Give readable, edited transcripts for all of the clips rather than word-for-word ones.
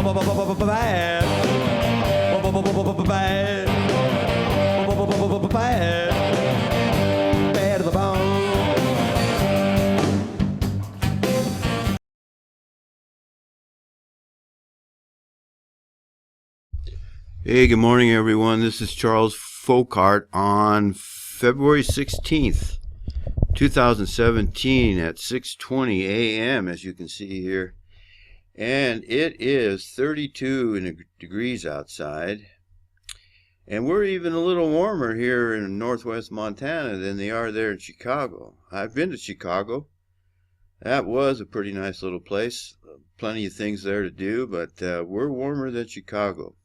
Bad to the bone. Hey, good morning, everyone. This is Charles Folkart on February 16th, 2017 at 6:20 a.m., as you can see here. And it is 32 degrees outside. And we're even a little warmer here in northwest Montana than they are there in Chicago. I've been to Chicago. That was a pretty nice little place. Plenty of things there to do, but we're warmer than Chicago.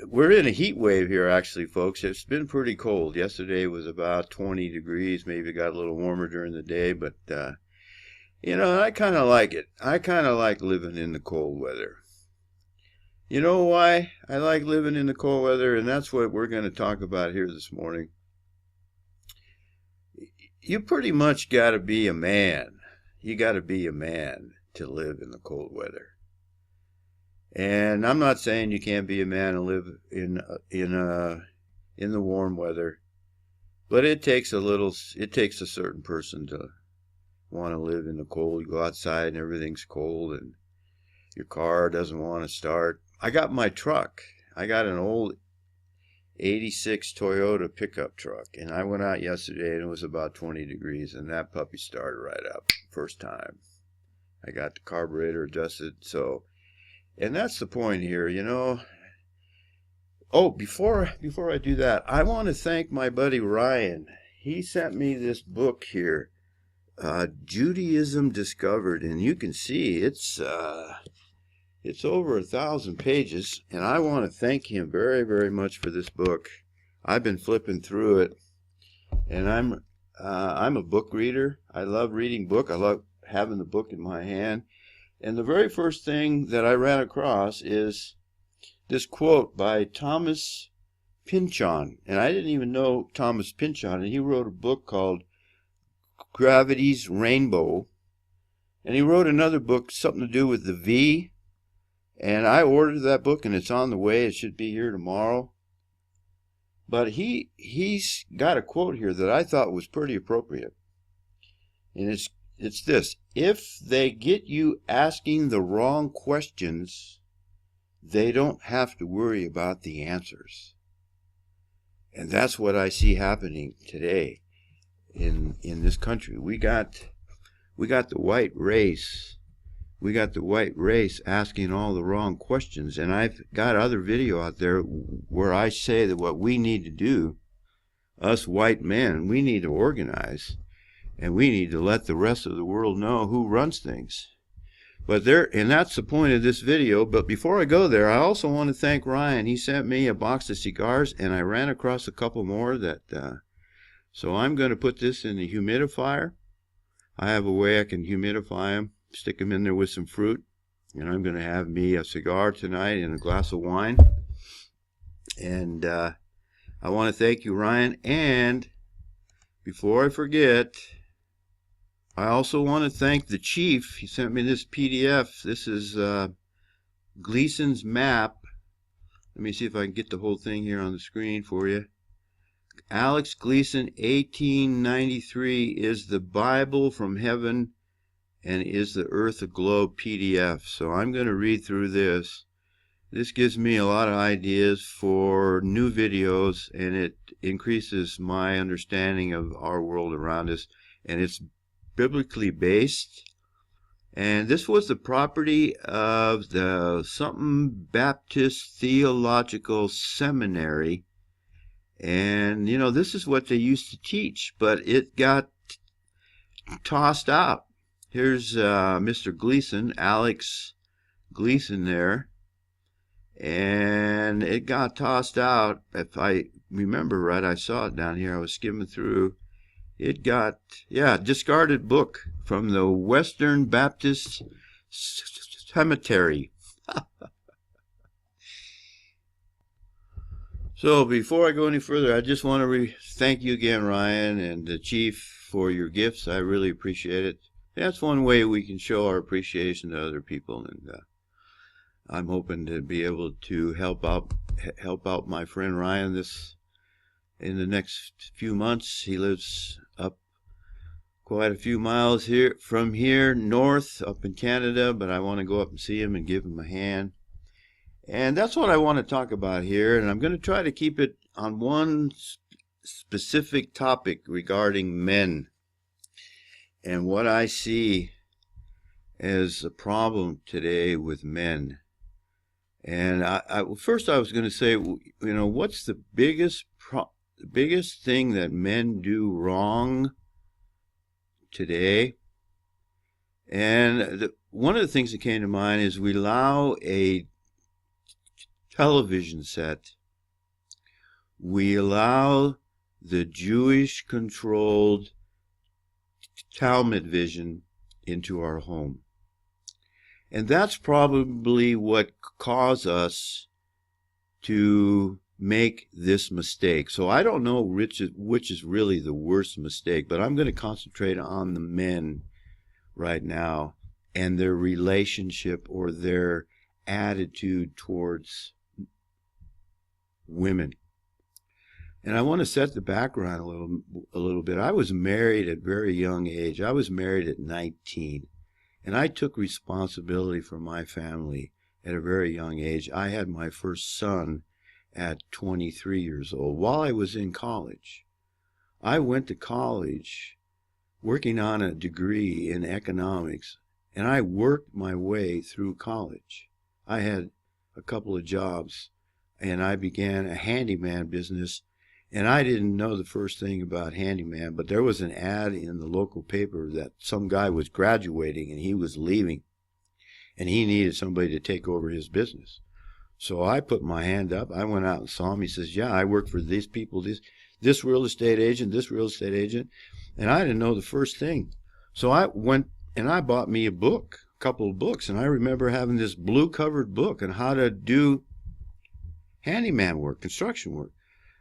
We're in a heat wave here, actually, folks. It's been pretty cold. Yesterday was about 20 degrees. Maybe it got a little warmer during the day, but, I kind of like it. I kind of like living in the cold weather. You know why I like living in the cold weather? And that's what we're going to talk about here this morning. You pretty much got to be a man. You got to be a man to live in the cold weather. And I'm not saying you can't be a man and live in the warm weather, but it takes a certain person to want to live in the cold. You go outside and everything's cold and your car doesn't want to start. I got my truck. I got an old 86 Toyota pickup truck, and I went out yesterday and it was about 20 degrees and that puppy started right up first time. I got the carburetor adjusted, and that's the point here, Oh, before I do that, I want to thank my buddy Ryan. He sent me this book here, Judaism Discovered, and you can see it's over 1,000 pages, and I want to thank him very, very much for this book. I've been flipping through it, and I'm a book reader. I love reading book. I love having the book in my hand. And the very first thing that I ran across is this quote by Thomas Pynchon. And I didn't even know Thomas Pynchon. And he wrote a book called Gravity's Rainbow. And he wrote another book, something to do with the V. And I ordered that book and it's on the way. It should be here tomorrow. But he's got a quote here that I thought was pretty appropriate. And it's this: if they get you asking the wrong questions, they don't have to worry about the answers. And that's what I see happening today in this country. We got the white race. We got the white race asking all the wrong questions. And I've got other video out there where I say that what we need to do, us white men, we need to organize. And we need to let the rest of the world know who runs things. And that's the point of this video. But before I go there, I also want to thank Ryan. He sent me a box of cigars, and I ran across a couple more so I'm going to put this in the humidifier. I have a way I can humidify them, stick them in there with some fruit, and I'm going to have me a cigar tonight and a glass of wine. And I want to thank you, Ryan. And before I forget, I also want to thank the chief. He sent me this PDF. This is Gleason's map. Let me see if I can get the whole thing here on the screen for you. Alex Gleason, 1893, is the Bible from heaven and is the earth a globe PDF. So I'm going to read through this. This gives me a lot of ideas for new videos, and it increases my understanding of our world around us. And it's biblically based, and this was the property of the something Baptist Theological Seminary, and this is what they used to teach, but it got tossed out. Here's Mr. Gleason, Alex Gleason there, and it got tossed out. If I remember right, I saw it down here. I was skimming through. It got, discarded book from the Western Baptist Cemetery. So before I go any further, I just want to thank you again, Ryan, and the Chief, for your gifts. I really appreciate it. That's one way we can show our appreciation to other people. And I'm hoping to be able to help out my friend Ryan in the next few months. He lives up quite a few miles from here north up in Canada, but I want to go up and see him and give him a hand. And that's what I want to talk about here, and I'm going to try to keep it on one specific topic regarding men and what I see as a problem today with men. And first I was going to say, what's the biggest thing that men do wrong today? And one of the things that came to mind is we allow a television set, we allow the Jewish-controlled Talmud vision into our home. And that's probably what caused us to make this mistake. So I don't know which is really the worst mistake, but I'm going to concentrate on the men right now and their relationship or their attitude towards women. And I want to set the background a little bit. I was married at a very young age. I was married at 19. And I took responsibility for my family at a very young age. I had my first son at 23 years old while I was in college. I went to college working on a degree in economics, and I worked my way through college. I had a couple of jobs, and I began a handyman business. And I didn't know the first thing about handyman, but there was an ad in the local paper that some guy was graduating and he was leaving, and he needed somebody to take over his business. So I put my hand up. I went out and saw him. He says, yeah, I work for these people, this real estate agent, this real estate agent. And I didn't know the first thing. So I went and I bought me a couple of books. And I remember having this blue covered book on how to do handyman work, construction work.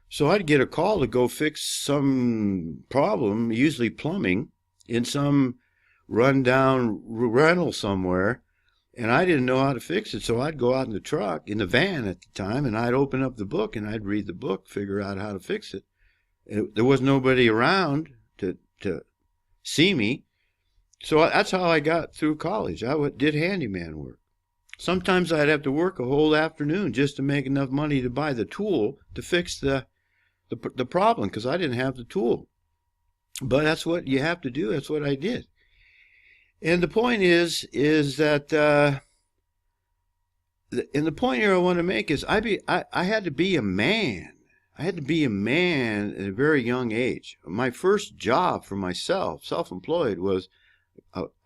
So I'd get a call to go fix some problem, usually plumbing, in some rundown rental somewhere, and I didn't know how to fix it. So I'd go out in the truck, in the van at the time, and I'd open up the book and I'd read the book, figure out how to fix it. There was nobody around to see me, so that's how I got through college. I did handyman work. Sometimes I'd have to work a whole afternoon just to make enough money to buy the tool to fix the problem, because I didn't have the tool. But that's what you have to do. That's what I did. And the point is that and the point here I want to make is I had to be a man. I had to be a man at a very young age. My first job for myself, self-employed, was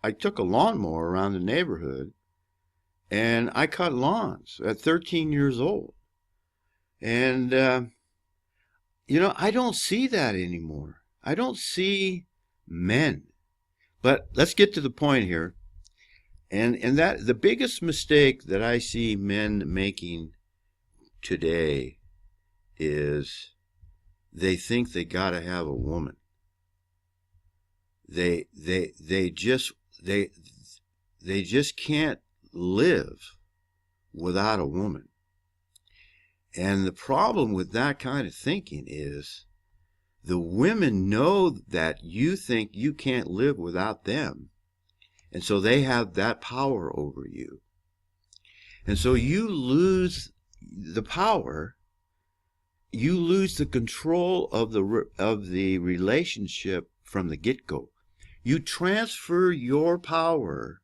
I took a lawnmower around the neighborhood, and I cut lawns at 13 years old. And I don't see that anymore. I don't see men. But let's get to the point here. And that the biggest mistake that I see men making today is they think they got to have a woman. They just can't live without a woman. And the problem with that kind of thinking is the women know that you think you can't live without them. And so they have that power over you. And so you lose the power, you lose the control of the relationship from the get-go. You transfer your power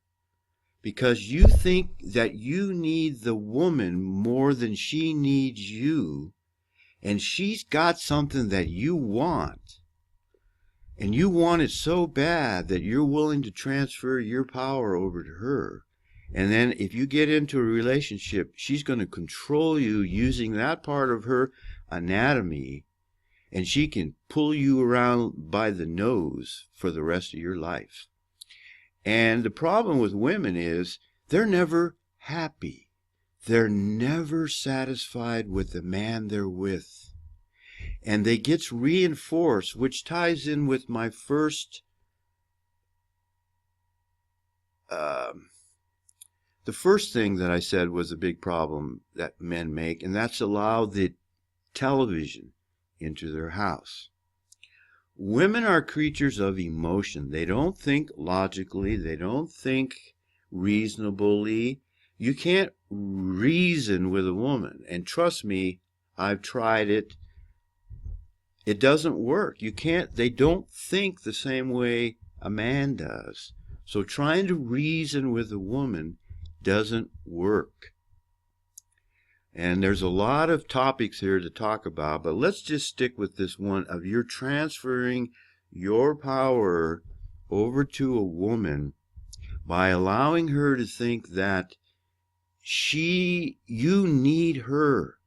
because you think that you need the woman more than she needs you, and she's got something that you want, and you want it so bad that you're willing to transfer your power over to her. And then if you get into a relationship, she's going to control you using that part of her anatomy, and she can pull you around by the nose for the rest of your life. And the problem with women is they're never happy. They're never satisfied with the man they're with. And they get reinforced, which ties in with my first the first thing that I said was a big problem that men make, and that's allow the television into their house. Women are creatures of emotion. They don't think logically. They don't think reasonably. You can't reason with a woman. And trust me, I've tried it. It doesn't work. You can't, they don't think the same way a man does. So trying to reason with a woman doesn't work. And there's a lot of topics here to talk about, but let's just stick with this one of you're transferring your power over to a woman by allowing her to think that you need her.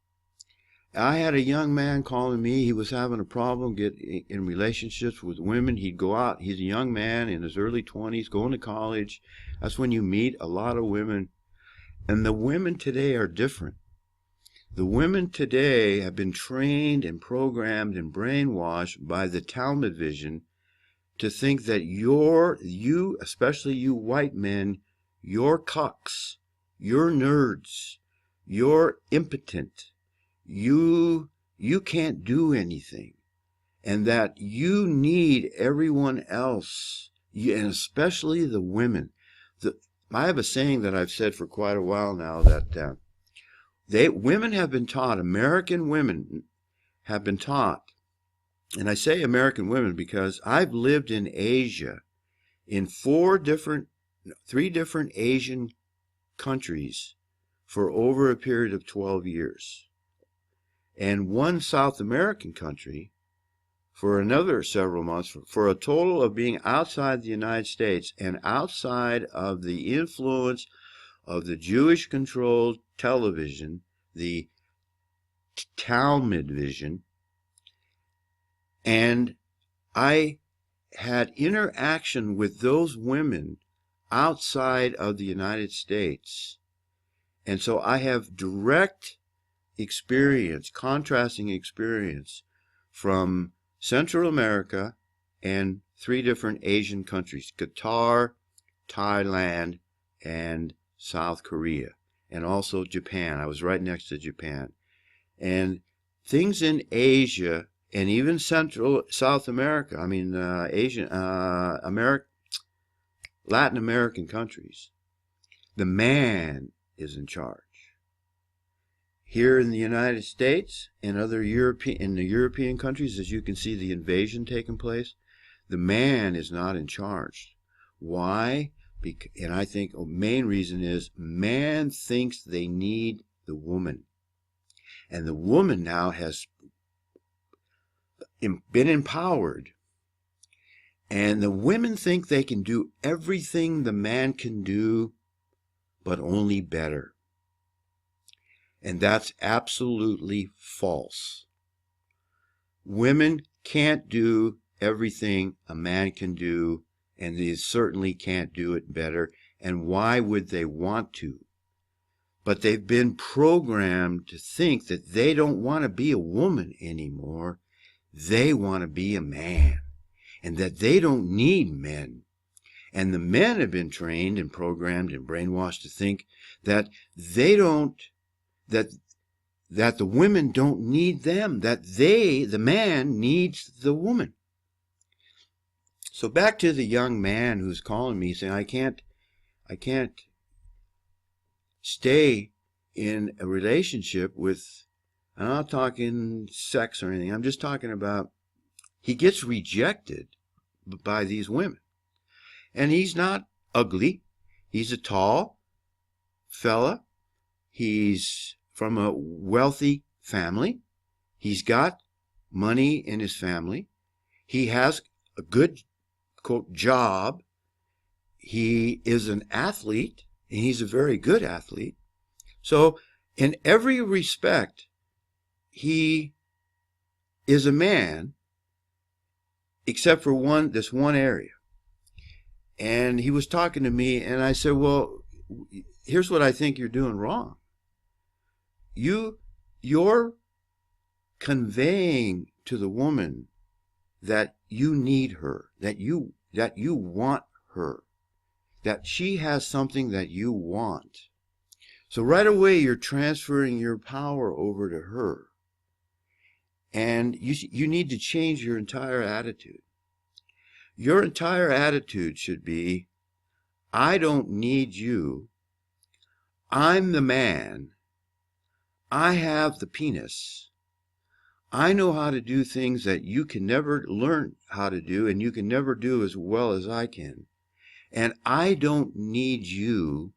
I had a young man calling me. He was having a problem getting in relationships with women. He'd go out. He's a young man in his early 20s, going to college. That's when you meet a lot of women. And the women today are different. The women today have been trained and programmed and brainwashed by the Talmud vision to think that you, especially you white men, you're cucks, you're nerds, you're impotent, you can't do anything, and that you need everyone else, and especially the women. I have a saying that I've said for quite a while now that women have been taught, American women have been taught, and I say American women because I've lived in Asia in three different Asian countries for over a period of 12 years, and one South American country for another several months, for a total of being outside the United States and outside of the influence of the Jewish-controlled television, the Talmud vision, and I had interaction with those women outside of the United States. And so I have direct experience, contrasting experience from Central America and three different Asian countries, Qatar, Thailand, and South Korea, and also Japan. I was right next to Japan. And things in Asia and even South America, Latin American countries, the man is in charge. Here in the United States and other European countries, as you can see the invasion taking place, the man is not in charge. Why? And I think the main reason is man thinks they need the woman. And the woman now has been empowered. And the women think they can do everything the man can do, but only better. And that's absolutely false. Women can't do everything a man can do, and they certainly can't do it better. And why would they want to? But they've been programmed to think that they don't want to be a woman anymore. They want to be a man, and that they don't need men. And the men have been trained and programmed and brainwashed to think that that the women don't need them, that the man needs the woman. So back to the young man who's calling me saying, I can't stay in a relationship with, I'm not talking sex or anything, I'm just talking about he gets rejected by these women. And he's not ugly. He's a tall fella. He's from a wealthy family. He's got money in his family. He has a good, quote, job. He is an athlete, and he's a very good athlete. So in every respect, he is a man, except for this one area. And he was talking to me, and I said, well, here's what I think you're doing wrong. You're conveying to the woman that you need her, that you want her. that she has something that you want. So right away, you're transferring your power over to her. And you need to change your entire attitude. Your entire attitude should be, I don't need you. I'm the man. I have the penis. I know how to do things that you can never learn how to do, and you can never do as well as I can. And I don't need you.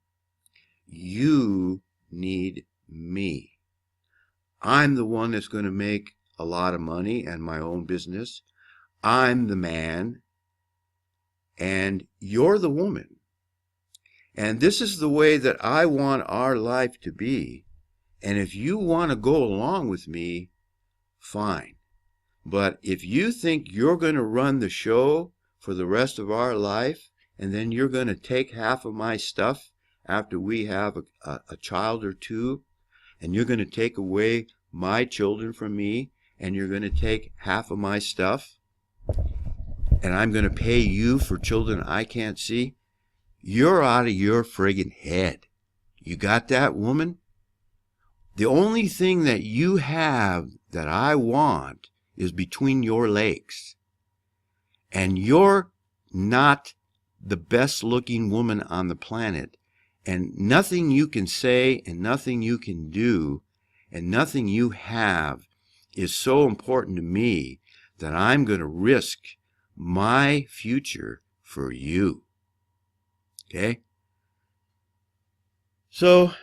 You need me. I'm the one that's going to make a lot of money and my own business. I'm the man, and you're the woman. And this is the way that I want our life to be. And if you want to go along with me, fine. But if you think you're going to run the show for the rest of our life, and then you're going to take half of my stuff after we have a child or two, and you're going to take away my children from me, and you're going to take half of my stuff, and I'm going to pay you for children I can't see, you're out of your friggin' head. You got that, woman? The only thing that you have that I want is between your legs. And you're not the best looking woman on the planet. And nothing you can say and nothing you can do and nothing you have is so important to me that I'm going to risk my future for you. Okay? So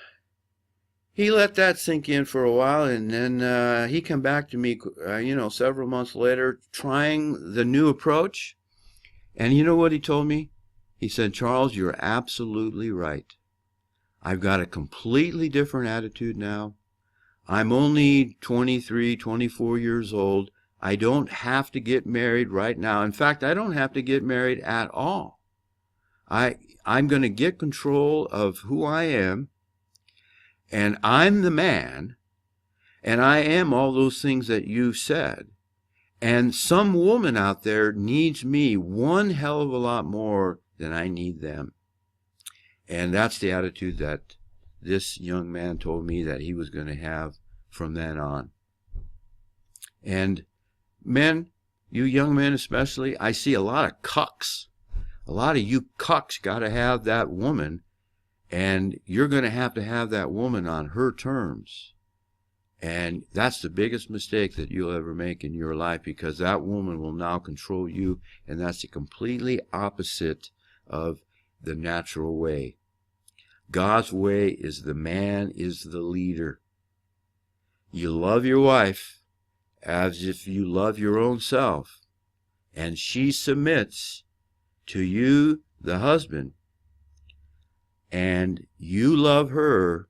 he let that sink in for a while, and then he come back to me, several months later, trying the new approach. And you know what he told me? He said, Charles, you're absolutely right. I've got a completely different attitude now. I'm only 23, 24 years old. I don't have to get married right now. In fact, I don't have to get married at all. I'm going to get control of who I am, and I'm the man, and I am all those things that you said. And some woman out there needs me one hell of a lot more than I need them. And that's the attitude that this young man told me that he was going to have from then on. And men, you young men especially, I see a lot of cucks. A lot of you cucks got to have that woman, and you're going to have that woman on her terms. And that's the biggest mistake that you'll ever make in your life, because that woman will now control you, and that's the completely opposite of the natural way. God's way is the man is the leader. You love your wife as if you love your own self, and she submits to you, the husband, and you love her,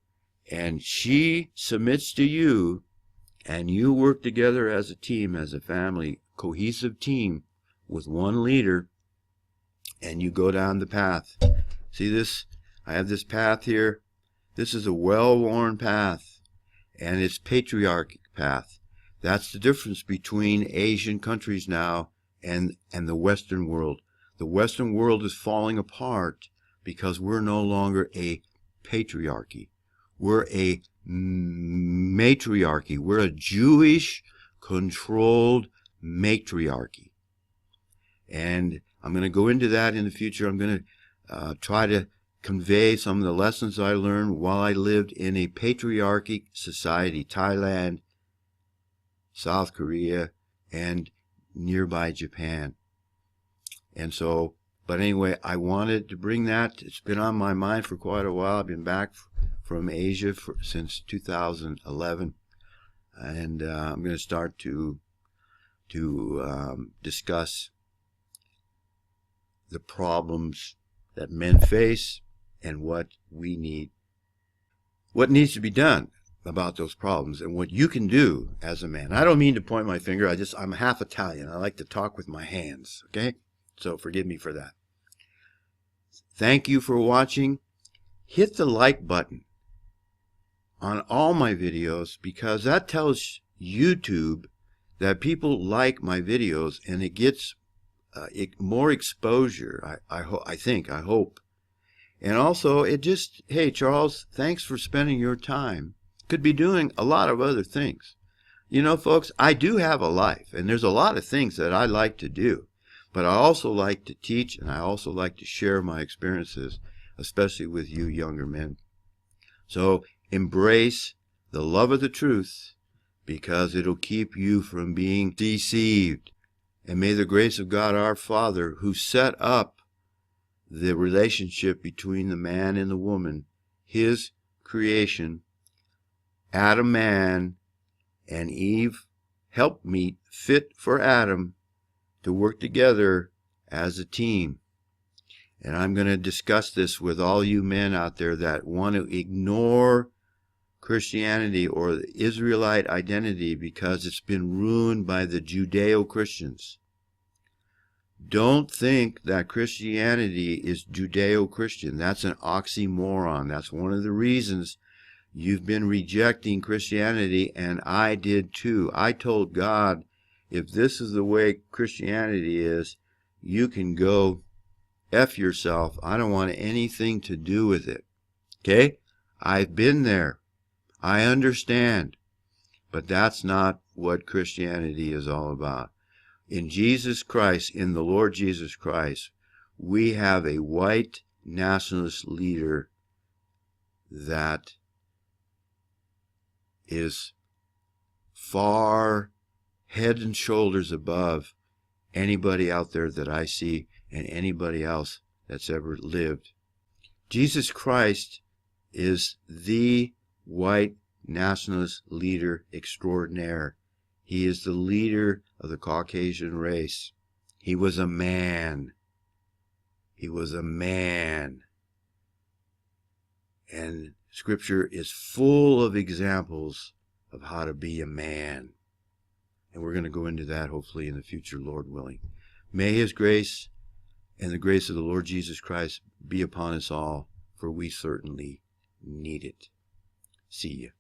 and she submits to you, and you work together as a team, as a family, cohesive team with one leader, and you go down the path. See this? I have this path here. This is a well-worn path, and it's patriarchic path. That's the difference between Asian countries now and the Western world. The Western world is falling apart because we're no longer a patriarchy. We're a matriarchy. We're a Jewish-controlled matriarchy. And I'm going to go into that in the future. I'm going to try to convey some of the lessons I learned while I lived in a patriarchic society, Thailand, South Korea, and nearby Japan. And so, but anyway, I wanted to bring that. It's been on my mind for quite a while. I've been back from Asia since 2011, and I'm going to start to discuss the problems that men face and what needs to be done about those problems, and what you can do as a man. I don't mean to point my finger. I'm half Italian. I like to talk with my hands, okay? So forgive me for that. Thank you for watching. Hit the like button on all my videos, because that tells YouTube that people like my videos, and it gets more exposure. I hope, And also, hey, Charles, thanks for spending your time. Could be doing a lot of other things. You know, folks, I do have a life, and there's a lot of things that I like to do. But I also like to teach, and I also like to share my experiences, especially with you younger men. So embrace the love of the truth, because it'll keep you from being deceived. And may the grace of God our Father, who set up the relationship between the man and the woman, his creation, Adam man and Eve helpmeet fit for Adam to work together as a team. And I'm going to discuss this with all you men out there that want to ignore Christianity or the Israelite identity because it's been ruined by the Judeo-Christians. Don't think that Christianity is Judeo-Christian. That's an oxymoron. That's one of the reasons you've been rejecting Christianity, and I did too. I told God, if this is the way Christianity is, you can go F yourself. I don't want anything to do with it. Okay? I've been there. I understand. But that's not what Christianity is all about. In Jesus Christ, in the Lord Jesus Christ, we have a white nationalist leader that is far head and shoulders above anybody out there that I see and anybody else that's ever lived. Jesus Christ is the white nationalist leader extraordinaire. He is the leader of the Caucasian race. He was a man. He was a man. And Scripture is full of examples of how to be a man. And we're going to go into that hopefully in the future, Lord willing. May His grace and the grace of the Lord Jesus Christ be upon us all, for we certainly need it. See ya.